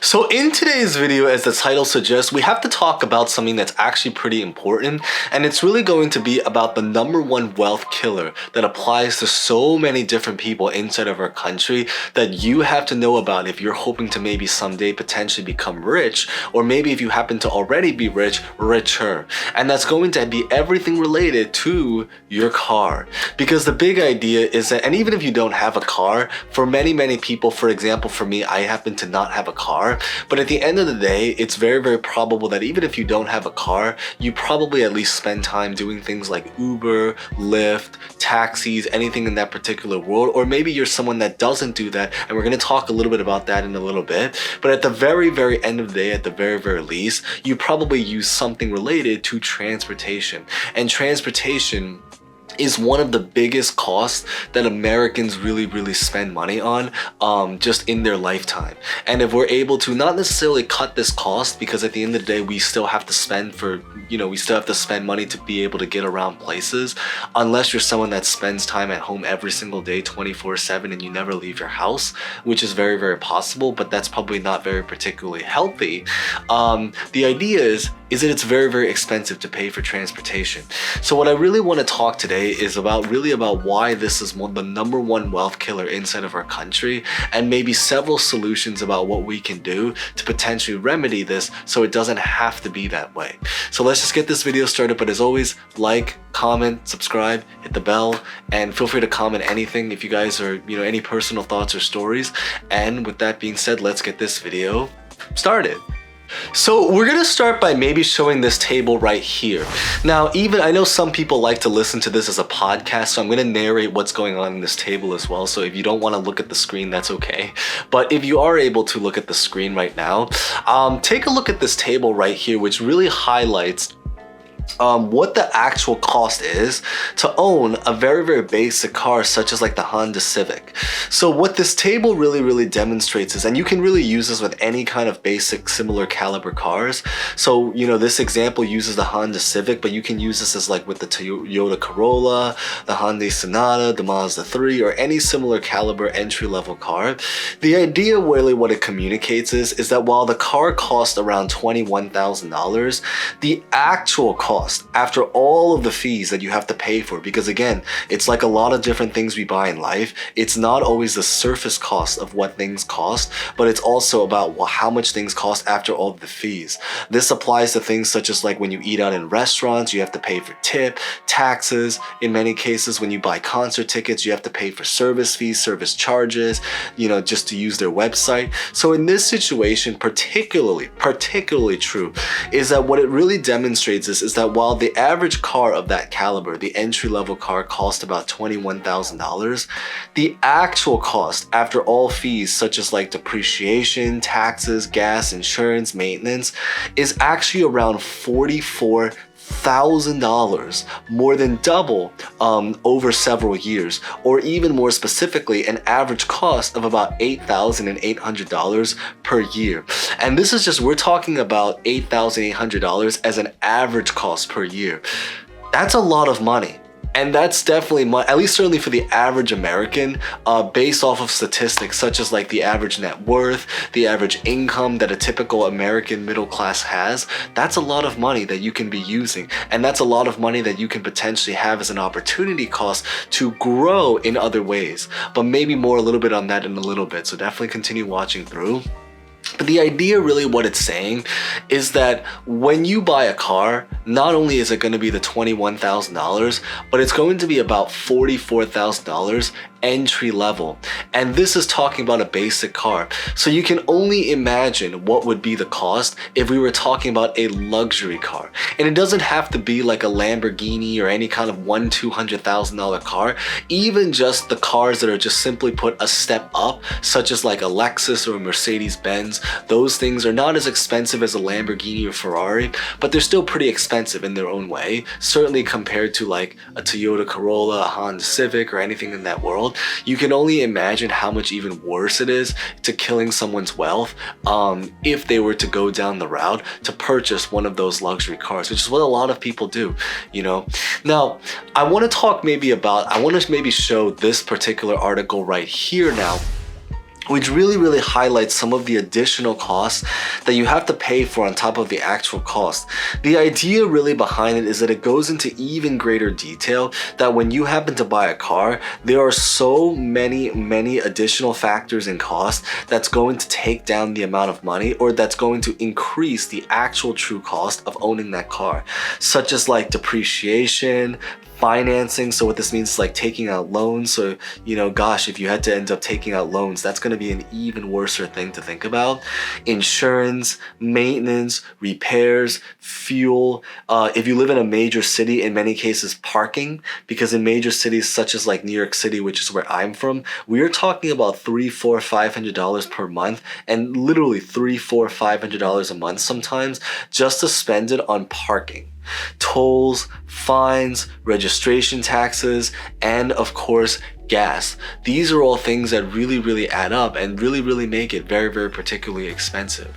So in today's video, as the title suggests, we have to talk about something that's actually pretty important, and it's really going to be about the #1 wealth killer that applies to so many different people inside of our country that you have to know about if you're hoping to maybe someday potentially become rich, or maybe if you happen to already be rich, richer. And that's going to be everything related to your car. Because the big idea is that, and even if you don't have a car, for many people, for example, for me, I happen to not have a car, but at the end of the day, it's very probable that even if you don't have a car, you probably at least spend time doing things like Uber, Lyft, taxis, anything in that particular world. Or maybe you're someone that doesn't do that, and we're going to talk a little bit about that in a little bit. But at the very end of the day, at the very least, you probably use something related to transportation. And transportation is one of the biggest costs that Americans really spend money on just in their lifetime. And if we're able to not necessarily cut this cost, because at the end of the day we still have to spend money to be able to get around places, unless you're someone that spends time at home every single day 24/7 and you never leave your house, which is very possible, but that's probably not very particularly healthy. The idea is that it's very expensive to pay for transportation. So what I really want to talk today is about why this is the #1 wealth killer inside of our country, and maybe several solutions about what we can do to potentially remedy this so it doesn't have to be that way. So let's just get this video started. But as always, like, comment, subscribe, hit the bell, and feel free to comment anything if you guys are, any personal thoughts or stories. And with that being said, let's get this video started. So we're going to start by maybe showing this table right here. Now, I know some people like to listen to this as a podcast, so I'm going to narrate what's going on in this table as well. So if you don't want to look at the screen, that's okay. But if you are able to look at the screen right now, take a look at this table right here, which really highlights what the actual cost is to own a very basic car such as like the Honda Civic. So what this table really demonstrates is, and you can really use this with any kind of basic similar caliber cars. So this example uses the Honda Civic, but you can use this as like with the Toyota Corolla, the Hyundai Sonata, the Mazda 3, or any similar caliber entry-level car. The idea really what it communicates is that while the car costs around $21,000, the actual cost after all of the fees that you have to pay for, because again, it's like a lot of different things we buy in life, it's not always the surface cost of what things cost, but it's also about how much things cost after all of the fees. This applies to things such as like when you eat out in restaurants, you have to pay for tip, taxes. In many cases, when you buy concert tickets, you have to pay for service fees, service charges, just to use their website. So in this situation, particularly true is that what it really demonstrates is that while the average car of that caliber, the entry-level car, cost about $21,000, the actual cost after all fees such as like depreciation, taxes, gas, insurance, maintenance is actually around $44,000, more than double over several years, or even more specifically, an average cost of about $8,800 per year. And this is we're talking about $8,800 as an average cost per year. That's a lot of money. And that's definitely, at least certainly for the average American, based off of statistics such as like the average net worth, the average income that a typical American middle class has. That's a lot of money that you can be using. And that's a lot of money that you can potentially have as an opportunity cost to grow in other ways. But maybe more a little bit on that in a little bit. So definitely continue watching through. But the idea really what it's saying is that when you buy a car, not only is it going to be the $21,000, but it's going to be about $44,000 entry level. And this is talking about a basic car. So you can only imagine what would be the cost if we were talking about a luxury car. And it doesn't have to be like a Lamborghini or any kind of $200,000 car. Even just the cars that are just simply put a step up, such as like a Lexus or a Mercedes-Benz, those things are not as expensive as a Lamborghini or Ferrari, but they're still pretty expensive in their own way. Certainly compared to like a Toyota Corolla, a Honda Civic, or anything in that world. You can only imagine how much even worse it is to killing someone's wealth if they were to go down the route to purchase one of those luxury cars, which is what a lot of people do, Now, I want to talk maybe show this particular article right here now, which really highlights some of the additional costs that you have to pay for on top of the actual cost. The idea really behind it is that it goes into even greater detail that when you happen to buy a car, there are so many additional factors and costs that's going to take down the amount of money, or that's going to increase the actual true cost of owning that car, such as like depreciation, financing. So what this means is like taking out loans. So, you know, gosh, if you had to end up taking out loans, that's going to be an even worser thing to think about. Insurance, maintenance, repairs, fuel. If you live in a major city, in many cases, parking, because in major cities such as like New York City, which is where I'm from, we are talking about $300, $400, $500 per month, and literally $300, $400, $500 a month sometimes just to spend it on parking. Tolls, fines, registration taxes, and of course, gas. These are all things that really add up and really make it very particularly expensive.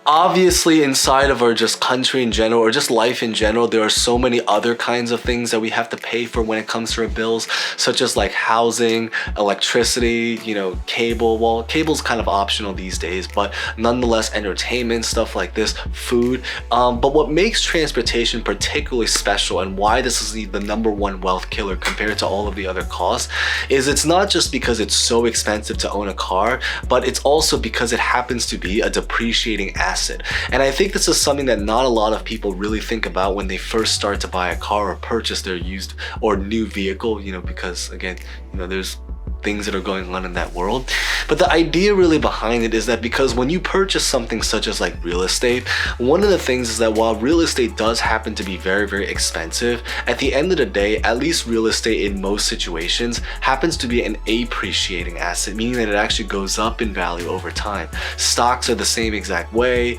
Obviously, inside of our just country in general, or just life in general, there are so many other kinds of things that we have to pay for when it comes to our bills, such as like housing, electricity, you know, cable. Well, cable's kind of optional these days, but nonetheless, entertainment, stuff like this, food. But what makes transportation particularly special, and why this is the number one wealth killer compared to all of the other costs, is it's not just because it's so expensive to own a car, but it's also because it happens to be a depreciating asset. And I think this is something that not a lot of people really think about when they first start to buy a car or purchase their used or new vehicle, you know, because again, you know, there's things that are going on in that world. But the idea really behind it is that because when you purchase something such as like real estate, one of the things is that while real estate does happen to be very expensive, at the end of the day, at least real estate in most situations happens to be an appreciating asset, meaning that it actually goes up in value over time. Stocks are the same exact way.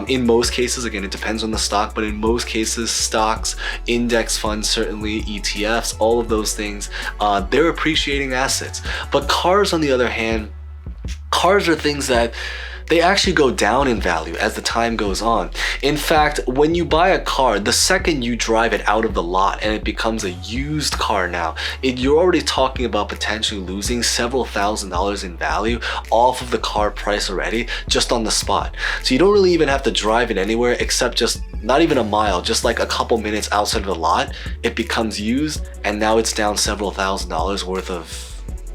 In most cases, again, it depends on the stock, but in most cases, stocks, index funds, certainly ETFs, all of those things, they're appreciating assets. But cars, on the other hand, cars are things that they actually go down in value as the time goes on. In fact, when you buy a car, the second you drive it out of the lot and it becomes a used car now, you're already talking about potentially losing several $1,000s in value off of the car price already, just on the spot. So you don't really even have to drive it anywhere except just not even a mile, just like a couple minutes outside of the lot, it becomes used, and now it's down several $1,000s worth of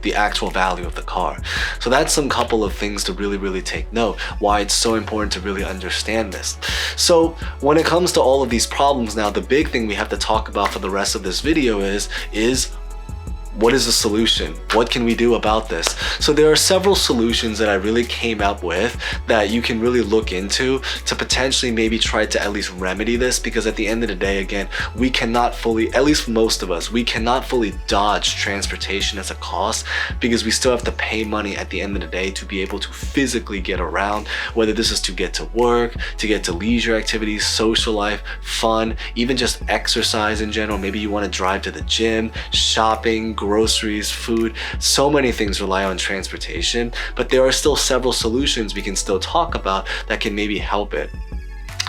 the actual value of the car. So that's some couple of things to really take note, why it's so important to really understand this. So when it comes to all of these problems now, the big thing we have to talk about for the rest of this video is what is the solution? What can we do about this? So there are several solutions that I really came up with that you can really look into to potentially maybe try to at least remedy this, because at the end of the day, again, we cannot fully, at least most of us, we cannot fully dodge transportation as a cost, because we still have to pay money at the end of the day to be able to physically get around, whether this is to get to work, to get to leisure activities, social life, fun, even just exercise in general. Maybe you want to drive to the gym, shopping, groceries, food. So many things rely on transportation, but there are still several solutions we can still talk about that can maybe help it.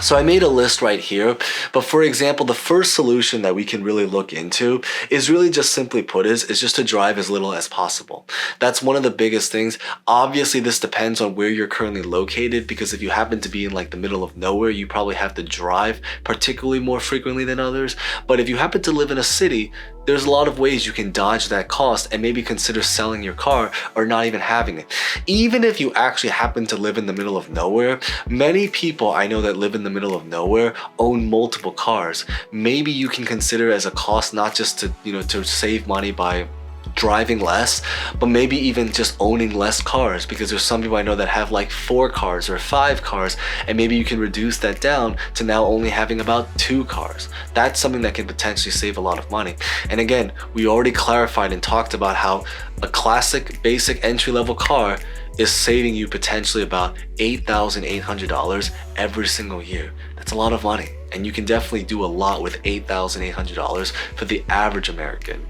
So I made a list right here, but for example, the first solution that we can really look into is really just simply put is just to drive as little as possible. That's one of the biggest things. Obviously, this depends on where you're currently located, because if you happen to be in like the middle of nowhere, you probably have to drive particularly more frequently than others. But if you happen to live in a city, there's a lot of ways you can dodge that cost and maybe consider selling your car or not even having it. Even if you actually happen to live in the middle of nowhere, many people I know that live in the middle of nowhere own multiple cars. Maybe you can consider as a cost not just to, you know, to save money by driving less, but maybe even just owning less cars, because there's some people I know that have like 4 cars or 5 cars, and maybe you can reduce that down to now only having about 2 cars. That's something that can potentially save a lot of money. And again, we already clarified and talked about how a classic basic entry-level car is saving you potentially about $8,800 every single year. That's a lot of money, and you can definitely do a lot with $8,800 for the average American.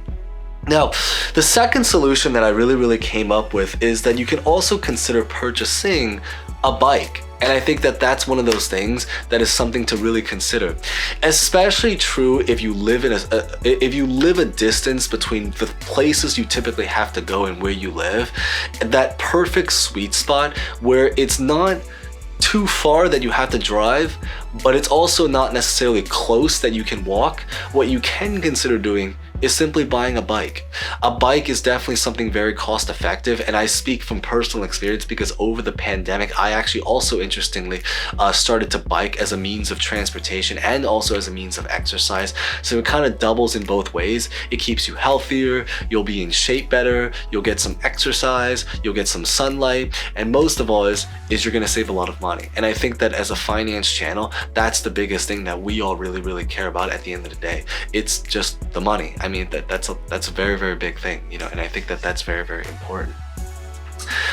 Now, the second solution that I really came up with is that you can also consider purchasing a bike. And I think that that's one of those things that is something to really consider. Especially true if you live a distance between the places you typically have to go and where you live. That perfect sweet spot where it's not too far that you have to drive, but it's also not necessarily close that you can walk. What you can consider doing is simply buying a bike. A bike is definitely something very cost effective, and I speak from personal experience because over the pandemic I actually also interestingly started to bike as a means of transportation and also as a means of exercise. So it kind of doubles in both ways. It keeps you healthier, you'll be in shape better, you'll get some exercise, you'll get some sunlight, and most of all is you're going to save a lot of money. And I think that as a finance channel, that's the biggest thing that we all really care about at the end of the day. It's just the money. I mean, that's a very big thing, you know, and I think that that's very important.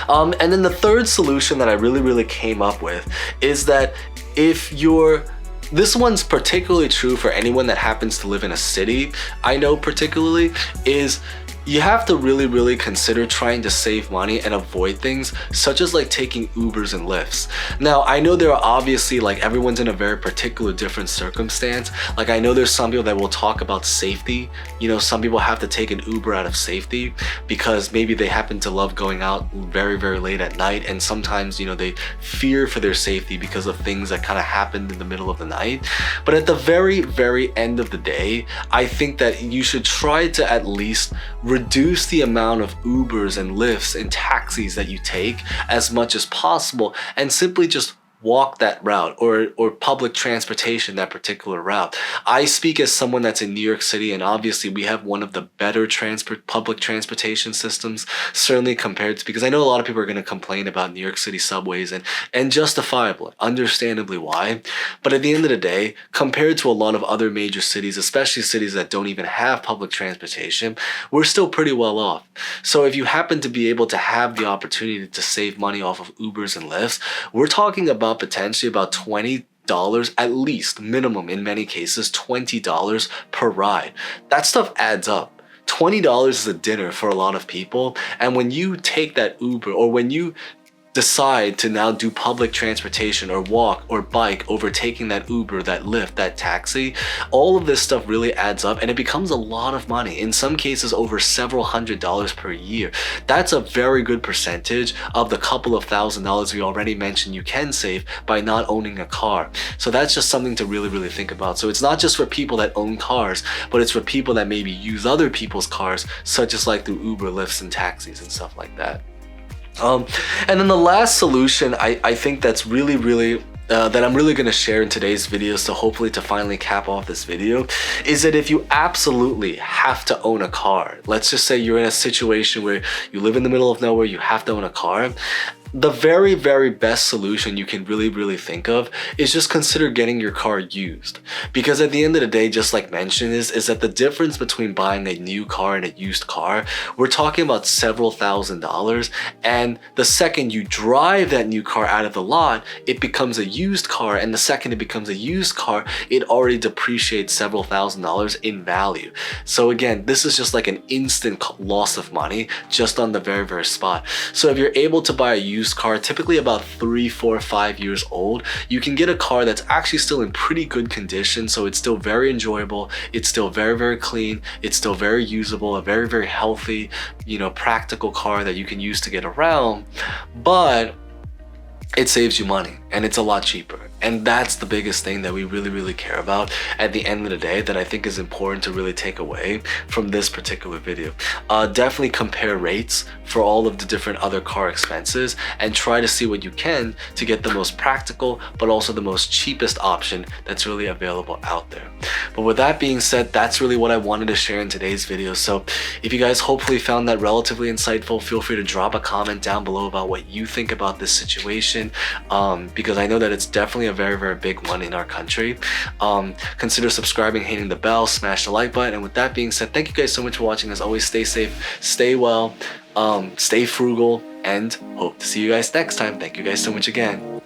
And then the third solution that I really came up with is that this one's particularly true for anyone that happens to live in a city, I know particularly, is you have to really consider trying to save money and avoid things such as like taking Ubers and Lyfts. Now, I know there are obviously, like, everyone's in a very particular different circumstance. Like, I know there's some people that will talk about safety. You know, some people have to take an Uber out of safety because maybe they happen to love going out very late at night, and sometimes, you know, they fear for their safety because of things that kind of happened in the middle of the night. But at the very end of the day, I think that you should try to at least reduce the amount of Ubers and Lyfts and taxis that you take as much as possible, and simply just walk that route or public transportation that particular route. I speak as someone that's in New York City, and obviously we have one of the better public transportation systems, certainly compared to, because I know a lot of people are going to complain about New York City subways, and justifiably, understandably why. But at the end of the day, compared to a lot of other major cities, especially cities that don't even have public transportation, we're still pretty well off. So if you happen to be able to have the opportunity to save money off of Ubers and Lyfts, we're talking about potentially about $20 at least, minimum in many cases, $20 per ride. That stuff adds up. $20 is a dinner for a lot of people, and when you take that Uber, or when you decide to now do public transportation or walk or bike over taking that Uber, that Lyft, that taxi, all of this stuff really adds up, and it becomes a lot of money. In some cases, over several $100s per year. That's a very good percentage of the couple of $1,000s we already mentioned you can save by not owning a car. So that's just something to really think about. So it's not just for people that own cars, but it's for people that maybe use other people's cars, such as like through Uber, Lyfts, and taxis and stuff like that. And then the last solution I think that's really that I'm really going to share in today's video, so hopefully to finally cap off this video, is that if you absolutely have to own a car, let's just say you're in a situation where you live in the middle of nowhere, you have to own a car, the very best solution you can really think of is just consider getting your car used. Because at the end of the day, just like mentioned, is that the difference between buying a new car and a used car, we're talking about several $1,000s, and the second you drive that new car out of the lot, it becomes a used car, and the second it becomes a used car, it already depreciates several $1,000s in value. So again, this is just like an instant loss of money just on the very spot. So if you're able to buy a used car, typically about 3, 4, 5 years old, you can get a car that's actually still in pretty good condition. So it's still very enjoyable, it's still very clean, it's still very usable, a very healthy, you know, practical car that you can use to get around, but it saves you money and it's a lot cheaper. And that's the biggest thing that we really care about at the end of the day, that I think is important to really take away from this particular video. Definitely compare rates for all of the different other car expenses and try to see what you can to get the most practical but also the most cheapest option that's really available out there. But with that being said, that's really what I wanted to share in today's video. So if you guys hopefully found that relatively insightful, feel free to drop a comment down below about what you think about this situation, because I know that it's definitely a very big one in our country. Consider subscribing, hitting the bell, smash the like button, and with that being said, thank you guys so much for watching. As always, stay safe, stay well, stay frugal, and hope to see you guys next time. Thank you guys so much again.